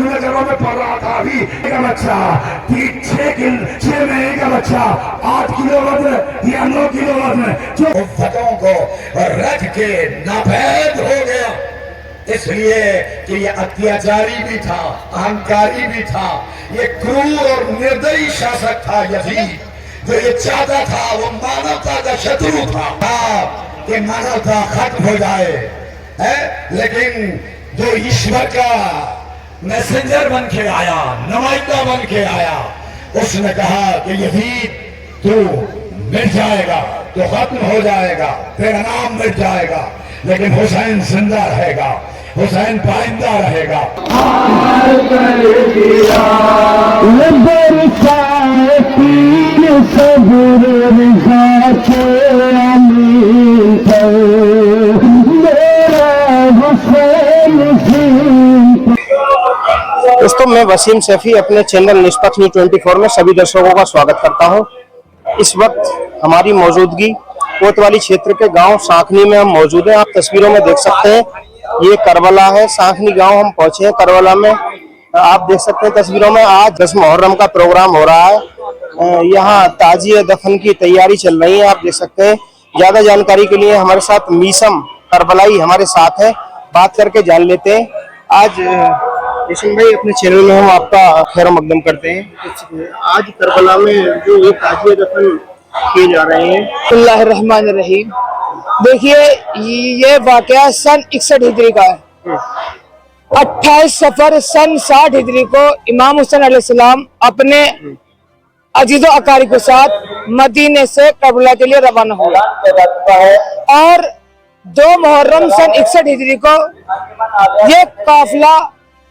नजरों में पड़ रहा था। अभी का बच्चा 6 महीने का बच्चा 8 किलो वजन या 9 किलो वजन जो फतों को रख के नापैद हो गया, इसलिए कि ये अत्याचारी भी था, अहंकारी भी था, ये क्रूर और निर्दयी शासक था यजीद। जो ये चाहता था वो मानवता का शत्रु था कि मानवता खत्म हो जाए है। लेकिन जो ईश्वर का मैसेंजर बन के आया, नुमाइंदा बन के आया, उसने कहा कि यजीद तू मिट जाएगा, तो खत्म हो जाएगा, तेरा नाम मिट जाएगा, लेकिन हुसैन जिंदा रहेगा, हुसैन पाइंदा रहेगा। दोस्तों, मैं वसीम सैफी अपने चैनल निष्पक्ष न्यूज 24 में सभी दर्शकों का स्वागत करता हूं। इस वक्त हमारी मौजूदगी कोतवाली क्षेत्र के गांव सांखनी में हम मौजूद हैं। आप तस्वीरों में देख सकते हैं, ये करबला है, सांखनी गांव हम पहुंचे हैं। करबला में आप देख सकते हैं तस्वीरों में, आज 10 मुहर्रम का प्रोग्राम हो रहा है। यहाँ ताजिए दफन की तैयारी चल रही है, आप देख सकते हैं। ज्यादा जानकारी के लिए हमारे साथ मीसम करबलाई हमारे साथ है, बात करके जान लेते हैं। आज मीसम भाई, अपने चैनल में हम आपका खैर मकदम करते हैं। आज करबला में जो ये ताजिए दफन किए जा रहे हैं, बिस्मिल्लाहिर्रहमानिर्रहीम। देखिए, ये वाकया सन 61 हिजरी का है। 28 सफर सन 60 हिजरी को इमाम हुसैन अलैहिस्सलाम अपने अजीजो अकारी के साथ मदीने से करबला के लिए रवाना हुआ और 2 मुहर्रम सन 61 हिजरी को ये काफिला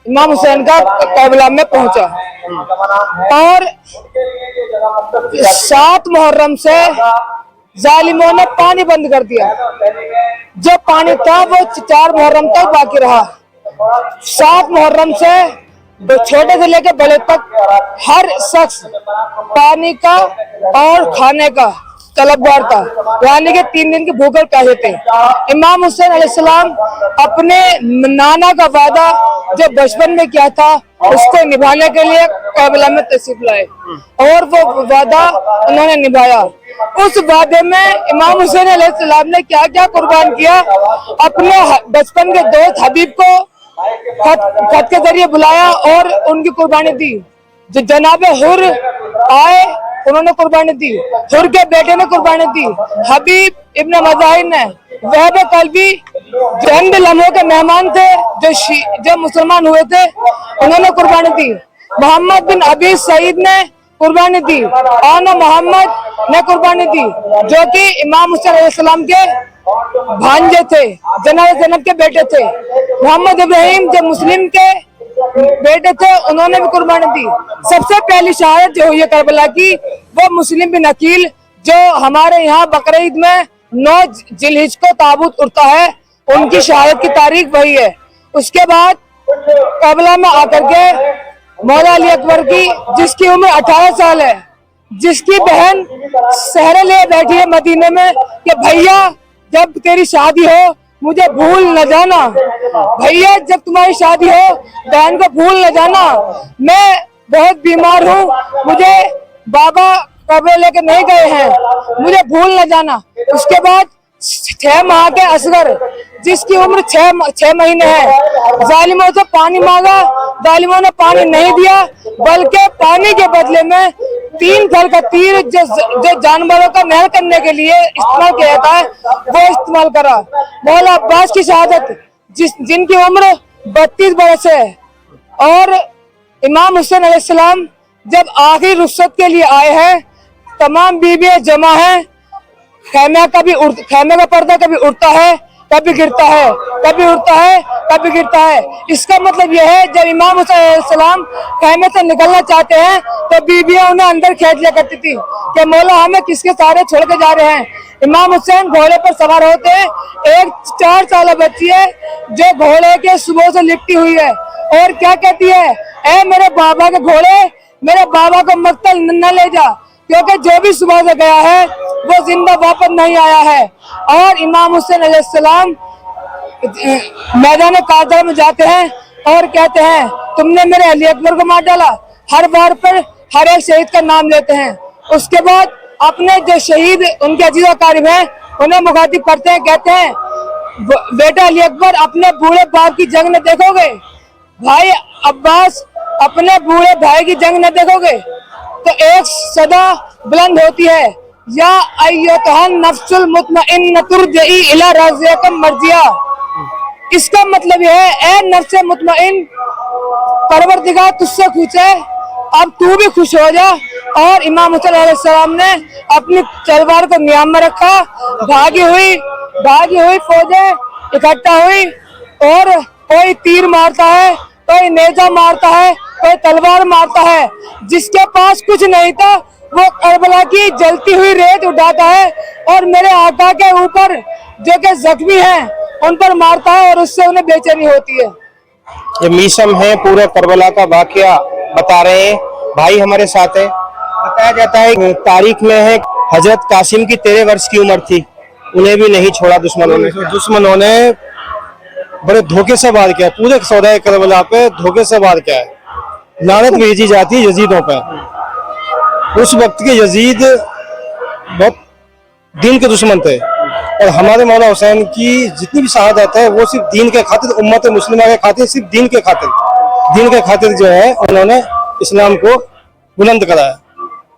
इमाम हुसैन का करबला में पहुंचा और 7 मुहर्रम से जालिमों ने पानी बंद कर दिया। जो पानी था वो 4 मुहर्रम तक बाकी रहा। 7 मुहर्रम से छोटे से लेकर बड़े तक हर शख्स पानी का और खाने का तलबगार था, यानी कि 3 दिन की भूखे प्यासे थे। इमाम हुसैन अलैहिस्सलाम अपने नाना का वादा जो बचपन में किया था उसको निभाने के लिए करबला में तशरीफ लाए और वो वादा उन्होंने निभाया। उस वादे में इमाम हुसैन अलैहिस्सलाम ने क्या क्या कुर्बान किया। अपने बचपन के दोस्त हबीब को खत के जरिए बुलाया और उनकी कुर्बानी दी। जो जनाब हुर आए उन्होंने कुर्बानी दी, हुर के बेटे ने कुर्बानी दी, हबीब इब्न मज़ाहिर ने, वहब कल्बी जो चंद लम्हों के मेहमान थे जो मुसलमान हुए थे उन्होंने कुर्बानी दी, मोहम्मद बिन अबी सईद ने कुर्बानी दी, आना मोहम्मद ने कुर्बानी दी जो कि इमाम हुसैन अलैहिस्सलाम के भांजे थे, जैनब के बेटे थे। मोहम्मद इब्राहिम जो मुस्लिम के बेटे थे उन्होंने भी कुर्बानी दी। सबसे पहली शहादत जो हुई है करबला की वो मुस्लिम बिन अकील जो हमारे यहाँ बकरीद में 9 जिलहिज को ताबूत उड़ता है, उनकी शहादत की तारीख वही है। उसके बाद करबला में आकर के मौला अली अकबर की जिसकी उम्र 18 साल है, जिसकी बहन सहरे ले बैठी है मदीने में कि भैया जब तेरी शादी हो मुझे भूल न जाना, भैया जब तुम्हारी शादी हो बहन को भूल न जाना, मैं बहुत बीमार हूँ, मुझे बाबा कब्र लेके नहीं गए हैं, मुझे भूल न जाना। उसके बाद 6 माह के असगर जिसकी उम्र 6 महीने है, जालिमों से पानी मांगा, जालिमों ने पानी नहीं दिया बल्कि पानी के बदले में 3 फल का तीर जो जानवरों का नहर करने के लिए इस्तेमाल किया जाता है वो इस्तेमाल करा। मौला अब्बास की शहादत जिनकी उम्र 32 बरस है और इमाम हुसैन अलैहिस्सलाम जब आखिरी रुखसत के लिए आए हैं, तमाम बीवियां जमा हैं, खैमे का पर्दा कभी उड़ता है कभी गिरता है, कभी उड़ता है कभी गिरता है। इसका मतलब यह है जब इमाम हुसैन अलैहिस्सलाम खैमे से निकलना चाहते हैं तो बीबियां उन्हें अंदर खींच लिया करती थी कि मौला हमें किसके सहारे छोड़ के जा रहे हैं। इमाम हुसैन घोड़े पर सवार होते हैं, एक 4 साल बच्ची है जो घोड़े के सुबह से लिपटी हुई है और क्या कहती है, ऐ मेरे बाबा के घोड़े, मेरे बाबा को मक्तल न ले जा, क्योंकि जो भी सुबह से गया है वो जिंदा वापस नहीं आया है। और इमाम हुसैन अलैहिस्सलाम मैदान कारगिल में जाते हैं और कहते हैं तुमने मेरे अली अकबर को मार डाला। हर बार पर हर एक शहीद का नाम लेते हैं। उसके बाद अपने जो शहीद उनके अजीज़ अकारिब हैं उन्हें मुखातिब करते हैं, कहते हैं बेटा अली अकबर अपने बूढ़े बाप की जंग न देखोगे, भाई अब्बास अपने बूढ़े भाई की जंग न देखोगे तो एक सदा बुलंद होती है, या अय्युहन नफ्सुल मुतमइन्ना तुरजई इला रज़िकम मर्जिया। इसका मतलब यह है ए नफ्स मुतमइन, परवरदिगार तुझसे खुश है, अब तू भी खुश हो जा। और इमाम हुसैन अलैहिस्सलाम ने अपनी तलवार को नियाम में रखा, भागी हुई फौजें इकट्ठा हुई और कोई तीर मारता है, कोई नेजा मारता है, कोई तलवार मारता है। जिसके पास कुछ नहीं था वो करबला की जलती हुई रेत उठाता है और मेरे आका के ऊपर जो कि जख्मी हैं उन पर मारता है और उससे उन्हें बेचैनी होती है। ये मीसम है पूरे करबला का वाकया बता रहे हैं, भाई हमारे साथ है। बताया जाता है तारीख में है हजरत कासिम की 13 वर्ष की उम्र थी, उन्हें भी नहीं छोड़ा दुश्मनों ने बड़े धोखे से वार किया, पूरे सौदा करबला पे धोखे से वार किया है। लानत भेजी जाती है यजीदों पर। उस वक्त के यजीद बहुत दीन के दुश्मन थे और हमारे मौला हुसैन की जितनी भी शहादत है वो सिर्फ दीन के खातिर, उम्मत मुस्लिमा के खातिर, सिर्फ दीन के खातिर जो है उन्होंने इस्लाम को बुलंद कराया।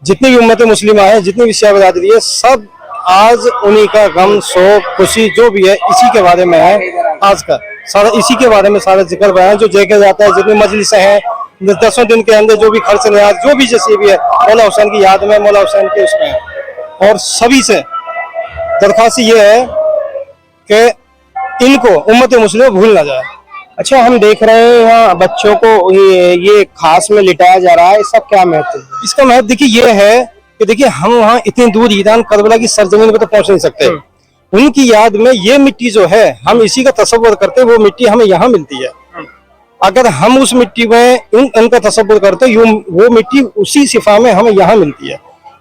जितनी भी उम्मत मुस्लिमा है, जितनी भी शिया बरादरी है, सब आज उन्हीं का गम, शोक, खुशी जो भी है इसी के बारे में है। आज का सारा इसी के बारे में सारा जिक्र बयान जो देखा जाता है, जितनी मजलिसें हैं 10 दिन के अंदर जो भी खर्च नियाज जो भी जैसे भी है मौला हुसैन की याद में, मौला हुसैन के उसमें है। और सभी से दरख्वास्त ये है कि इनको उम्मत मुस्लिम भूल ना जाए। अच्छा, हम देख रहे हैं यहाँ बच्चों को ये खास में लिटाया जा रहा है, इसका क्या महत्व है? इसका महत्व देखिए ये है कि देखिए हम वहाँ इतनी दूर ईरान करबला की सरजमीन पे तो पहुंच नहीं सकते। उनकी याद में ये मिट्टी जो है हम इसी का तसव्वुर करते, वो मिट्टी हमें यहाँ मिलती है। अगर हम उस मिट्टी में इनका तसव्वुर करते, वो मिट्टी उसी सिफा में हमें यहाँ मिलती है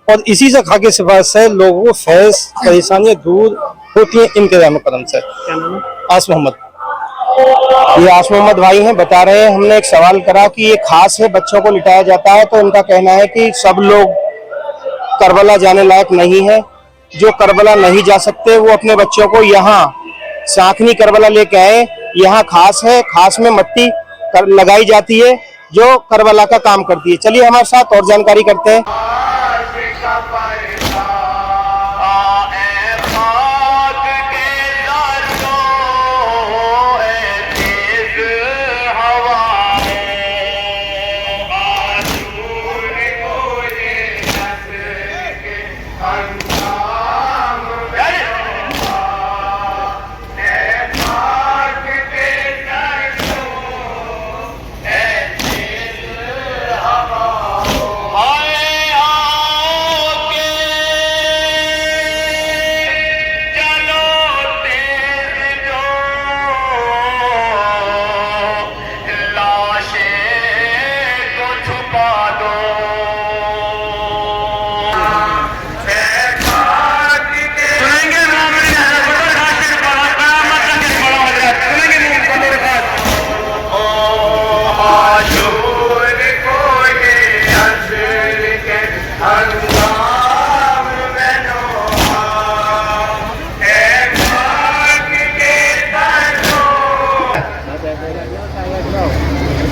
और इसी से खाके सिफा से लोगों को फैज परेशानियां दूर होती हैं इनके रहम करम से। आस मोहम्मद, ये आस मोहम्मद भाई हैं, बता रहे हैं हमने एक सवाल करा कि ये खास है बच्चों को लिटाया जाता है, तो उनका कहना है कि सब लोग करबला जाने लायक नहीं है। जो करबला नहीं जा सकते वो अपने बच्चों को यहाँ साखनी करबला लेके आए। यहाँ खास है, खास में मट्टी लगाई जाती है जो करबला का काम करती है। चलिए हमारे साथ और जानकारी करते हैं।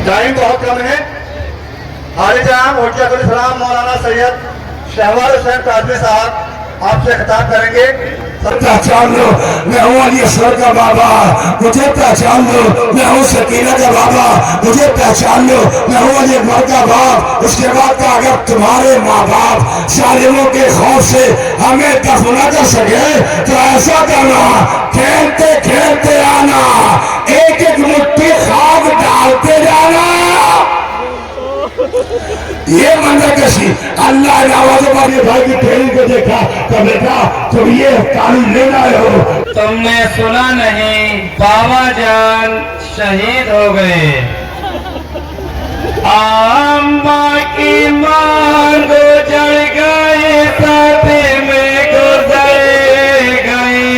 टाइम बहुत कम है। हालिजाम सलाम मौलाना सैयद शहबाज हुसैन कादरी साहब आपसे खिताब करेंगे। पहचान लो मैं हूँ अली असगर का बाबा, मुझे पहचान लो मैं हूँ सकीना का बाबा, मुझे पहचान लो मैं हूँ अली अकबर का बाप। उसके बाद का अगर तुम्हारे माँ बाप जालिमों के खौफ से हमें दफन न कर सके तो ऐसा करना, खेलते खेलते आना, एक एक मुट्ठी खाद डालते जाना। ये मंदिर कशी अल्लाह नवाजों पर ये भाई की ट्रेनिंग को देखा तो बेटा तुम ये तालीम ले आए हो। तुमने सुना नहीं बाबा जान शहीद हो गए, अम्मा की मांग जड़ गए, साथे में गुजर गए।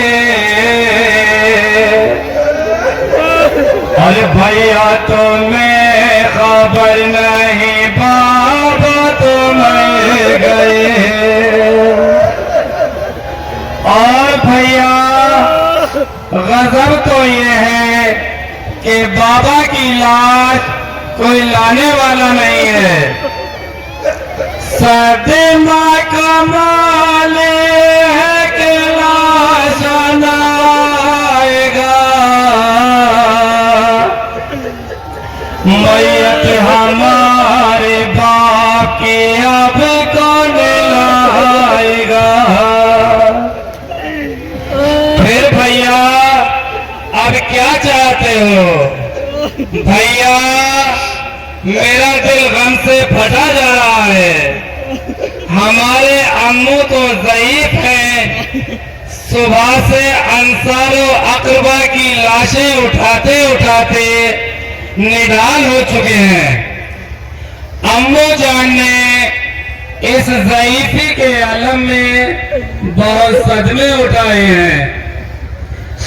और भैया तुम्हें खबर नहीं बाबा तो मर गए। और भैया गजब तो ये है कि बाबा की लाश कोई लाने वाला नहीं है। सदमा कमाल है कि लाश आएगा, मैयत हमारे बाप की अब कौन लाएगा। फिर भैया अब क्या चाहते हो? भैया मेरा दिल गम से फटा जा रहा है। हमारे अम्मू तो ज़ईफ हैं, सुबह से अंसारो अकरबा की लाशें उठाते उठाते निढाल हो चुके हैं। अम्मू जान ने इस ज़ईफी के आलम में बहुत सदमे उठाए हैं।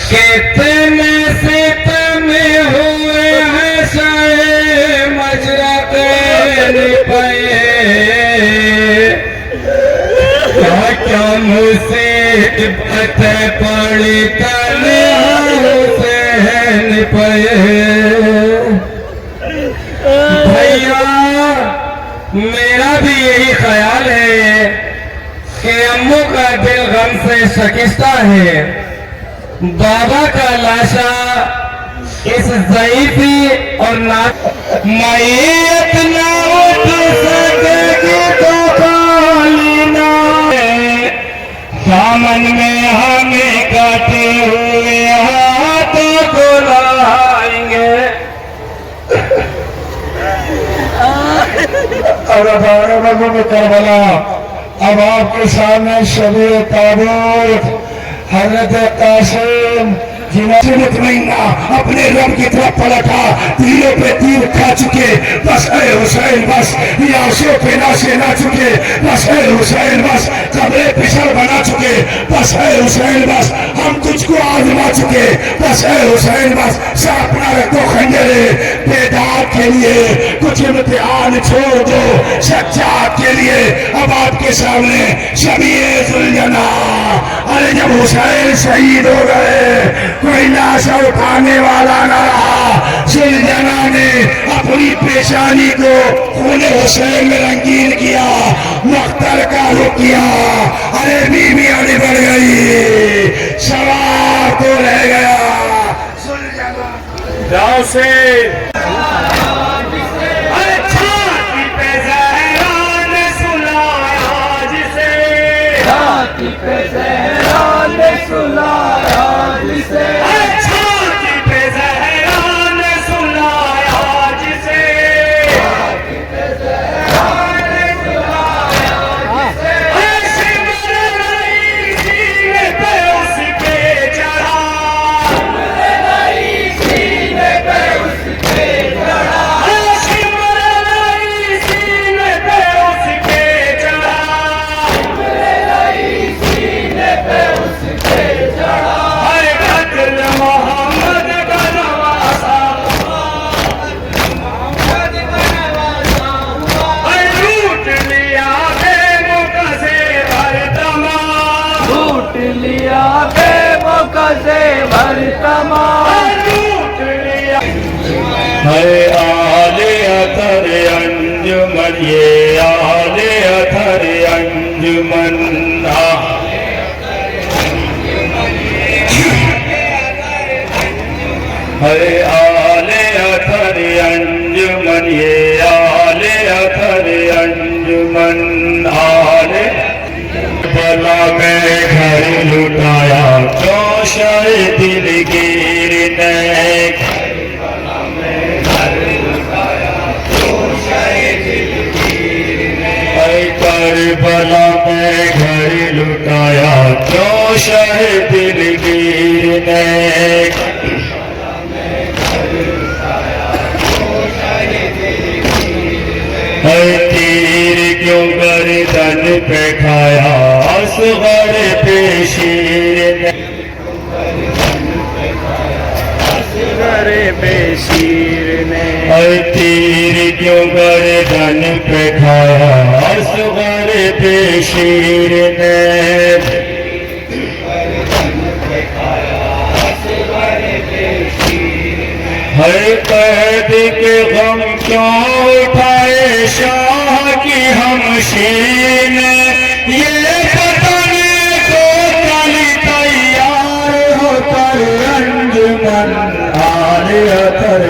कितने सितम हुए हैं शाये मजरा पे, क्या मुसीबत पड़ी तने हुसैन पे। भैया मेरा भी यही ख्याल है कि अम्मू का दिल गम से शकिस्ता है। बाबा का लाशा इस ज़ईफी और ना मैयत ना उठ सकेगी तो खाली ना है। दामन में हमें काटे हुए हाथों को लाएंगे। और अब में करबला अब आपके सामने शबीर ताबूत हजरत कासिम मुतमईना अपने रब की तरफ पलटा, तीरों पे तीर खा चुके, बस ऐ हुसैन बस, याशों पे नाशे ना चुके, बस ऐ हुसैन बस, कब्रे फिसल बना चुके, बस ऐ हुसैन बस, हम तुझको आजमा चुके, बस ऐ हुसैन बस, अपना रखो खंजरे, बेदाग के लिए कुछ इम्तिहान छोड़ दो, सच्चात के लिए अब आपके सामने शबीए जुल्जना। अरे जब हुसैन शहीद हो गए कोई लाशा उठाने वाला न रहा। सुलझना ने अपनी पेशानी को खूने हुसैन में रंगीन किया, मख्तर का रुख किया। अरे बीबी आगे बढ़ गई, सवार तो रह गया। सुलझना जाओ से है आले अथर अंजुमन, ये आले अथर अंजुमन। है आले अथर अंजुमन, ये आले अथर अंजुमन। आले बला में घर लुटाया चौशाए दिल गिरने, करबला में घर लुटाया चौशाह दिल गिरने। तीर क्यों गर्दन पे खाया असगर पे शीर ने, करे बेशीर ने। तीर क्यों गर्दन पे खाया असगर बेशीर ने। हर कैद के गम क्यों उठाए शाह की हमशीर ने। ये बताने को कल तैयार होकर अंजुमन आने अतर